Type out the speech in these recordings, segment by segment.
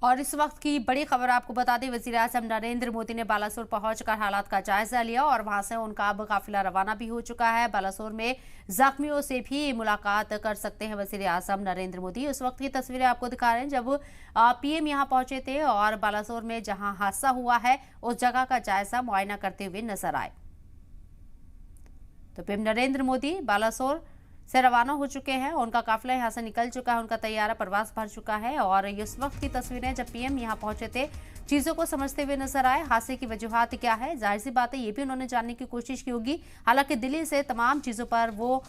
और इस वक्त की बड़ी खबर आपको बता दें, वज़ीर-ए-आज़म नरेंद्र मोदी ने बालासोर पहुंचकर हालात का जायजा लिया और वहां से उनका अब काफिला रवाना भी हो चुका है। बालासोर में जख्मियों से भी मुलाकात कर सकते हैं वज़ीर-ए-आज़म नरेंद्र मोदी। उस वक्त की तस्वीरें आपको दिखा रहे हैं जब पीएम यहां पहुंचे थे और बालासोर में जहां हादसा हुआ है उस जगह का जायजा मुआयना करते हुए नजर आए। तो पीएम नरेंद्र मोदी बालासोर से रवाना हो चुके हैं। उनका काफिला यहां से निकल चुका है, उनका तैयारा प्रवास भर चुका है। और इस वक्त की तस्वीरें जब पीएम यहां पहुंचे थे, चीजों को समझते हुए नजर आए। हादसे की वजूहात क्या है, जाहिर सी बात है ये भी उन्होंने जानने की कोशिश की होगी। हालांकि दिल्ली से तमाम चीजों पर वो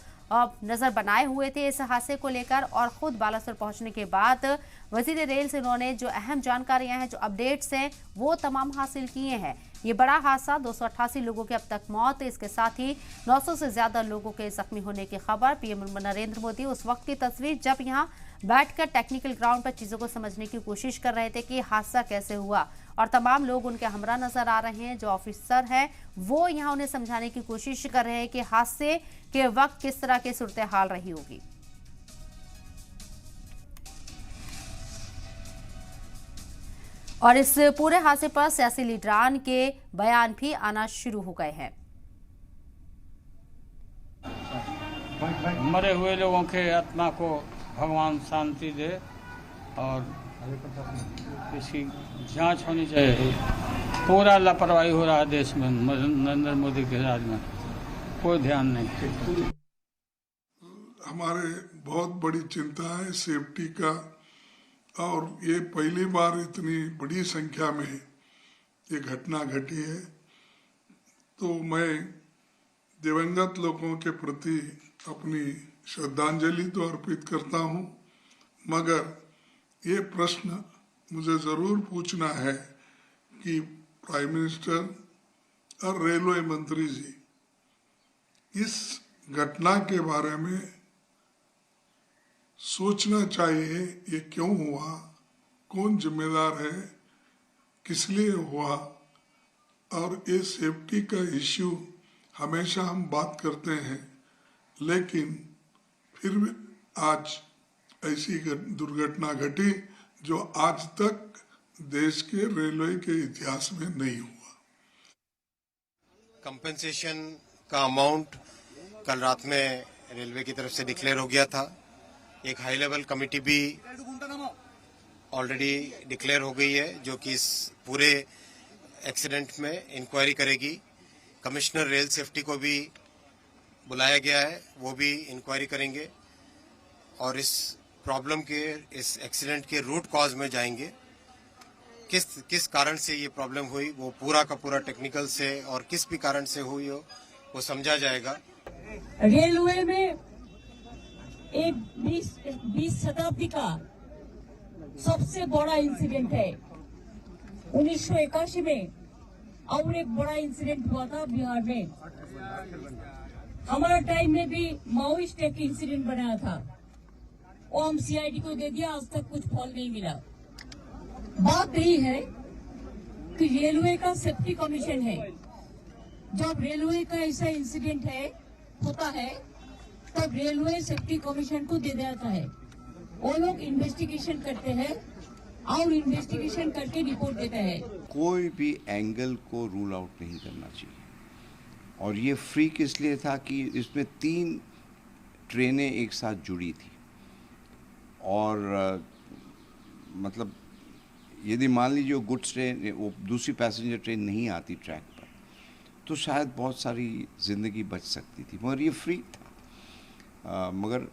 नजर बनाए हुए थे इस हादसे को लेकर। और खुद बालासोर पहुंचने के बाद वजीर रेल से उन्होंने जो अहम जानकारियां हैं, जो अपडेट्स हैं, वो तमाम हासिल किए हैं। ये बड़ा हादसा, 288 लोगों की अब तक मौत, इसके साथ ही 900 से ज्यादा लोगों के जख्मी होने की खबर। पीएम नरेंद्र मोदी उस वक्त की तस्वीर जब यहां बैठकर टेक्निकल ग्राउंड पर चीजों को समझने की कोशिश कर रहे थे कि हादसा कैसे हुआ। और तमाम लोग उनके हमरा नजर आ रहे हैं, जो ऑफिसर हैं वो यहां उन्हें समझाने की कोशिश कर रहे हैं कि हादसे के वक्त किस तरह की सूरत हाल रही होगी। और इस पूरे हादसे पर सियासी लीडरान के बयान भी आना शुरू हो गए हैं। मरे हुए लोगों के आत्मा को भगवान शांति दे और इसकी जांच होनी चाहिए। पूरा लापरवाही हो रहा है देश में, नरेंद्र मोदी के राज में कोई ध्यान नहीं। हमारे बहुत बड़ी चिंता है सेफ्टी का, और ये पहली बार इतनी बड़ी संख्या में ये घटना घटी है। तो मैं दिवंगत लोगों के प्रति अपनी श्रद्धांजलि तो अर्पित करता हूँ, मगर ये प्रश्न मुझे ज़रूर पूछना है कि प्राइम मिनिस्टर और रेलवे मंत्री जी इस घटना के बारे में सोचना चाहिए। ये क्यों हुआ, कौन जिम्मेदार है, किस लिए हुआ। और ये सेफ्टी का इश्यू हमेशा हम बात करते हैं, लेकिन फिर भी आज ऐसी दुर्घटना घटी जो आज तक देश के रेलवे के इतिहास में नहीं हुआ। कंपेंसेशन का अमाउंट कल रात में रेलवे की तरफ से डिक्लेयर हो गया था। एक हाई लेवल कमेटी भी ऑलरेडी डिक्लेयर हो गई है जो कि इस पूरे एक्सीडेंट में इंक्वायरी करेगी। कमिश्नर रेल सेफ्टी को भी बुलाया गया है, वो भी इंक्वायरी करेंगे और इस प्रॉब्लम के, इस एक्सीडेंट के रूट कॉज में जाएंगे। किस कारण से ये प्रॉब्लम हुई वो पूरा का पूरा टेक्निकल से और किस भी कारण से हुई हो वो समझा जाएगा। रेलवे में एक 20 शताब्दी का सबसे बड़ा इंसिडेंट है। 1981 में और एक बड़ा इंसिडेंट हुआ था बिहार में। हमारा टाइम में भी माओइस्ट एक इंसिडेंट बनाया था, वो हम सीआईडी को दे दिया, आज तक कुछ फल नहीं मिला। बात यही है कि रेलवे का सेफ्टी कमीशन है। जब रेलवे का ऐसा इंसिडेंट होता है तब रेलवे सेफ्टी कमीशन को दे देता है। वो लोग इन्वेस्टिगेशन करते हैं और इन्वेस्टिगेशन करके रिपोर्ट देते हैं। कोई भी एंगल को रूल आउट नहीं करना चाहिए। और ये फ्रीक इसलिए था कि इसमें 3 ट्रेनें एक साथ जुड़ी थी और मतलब यदि मान लीजिए गुड्स ट्रेन, वो दूसरी पैसेंजर ट्रेन नहीं आती ट्रैक पर, तो शायद बहुत सारी ज़िंदगी बच सकती थी, मगर ये फ्रीक था। मगर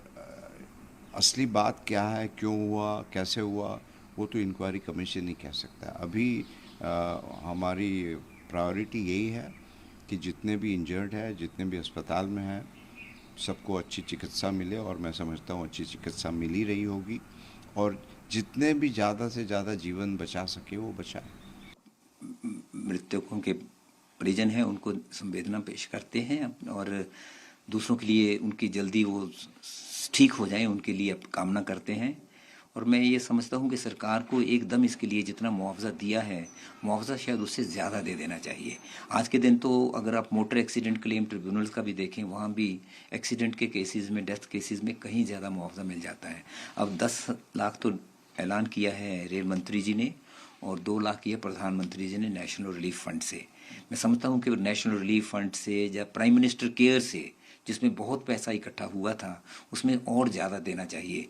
असली बात क्या है, क्यों हुआ, कैसे हुआ, वो तो इंक्वायरी कमीशन ही कह सकता है। अभी हमारी प्रायोरिटी यही है कि जितने भी इंजर्ड है, जितने भी अस्पताल में हैं, सबको अच्छी चिकित्सा मिले और मैं समझता हूँ अच्छी चिकित्सा मिल ही रही होगी और जितने भी ज़्यादा से ज़्यादा जीवन बचा सके वो बचाए। मृतकों के परिजन हैं उनको संवेदना पेश करते हैं और दूसरों के लिए उनकी जल्दी वो ठीक हो जाए उनके लिए कामना करते हैं। और मैं ये समझता हूँ कि सरकार को एकदम इसके लिए जितना मुआवजा दिया है, मुआवजा शायद उससे ज़्यादा दे देना चाहिए। आज के दिन तो अगर आप मोटर एक्सीडेंट क्लेम ट्रिब्यूनल्स का भी देखें, वहाँ भी एक्सीडेंट के केसेस में, डेथ केसेस में कहीं ज़्यादा मुआवजा मिल जाता है। अब 10 लाख तो ऐलान किया है रेल मंत्री जी ने और 2 लाख किया प्रधानमंत्री जी ने नेशनल रिलीफ फंड से। मैं समझता हूँ कि नेशनल रिलीफ फंड से या प्राइम मिनिस्टर केयर से, जिसमें बहुत पैसा इकट्ठा हुआ था, उसमें और ज़्यादा देना चाहिए।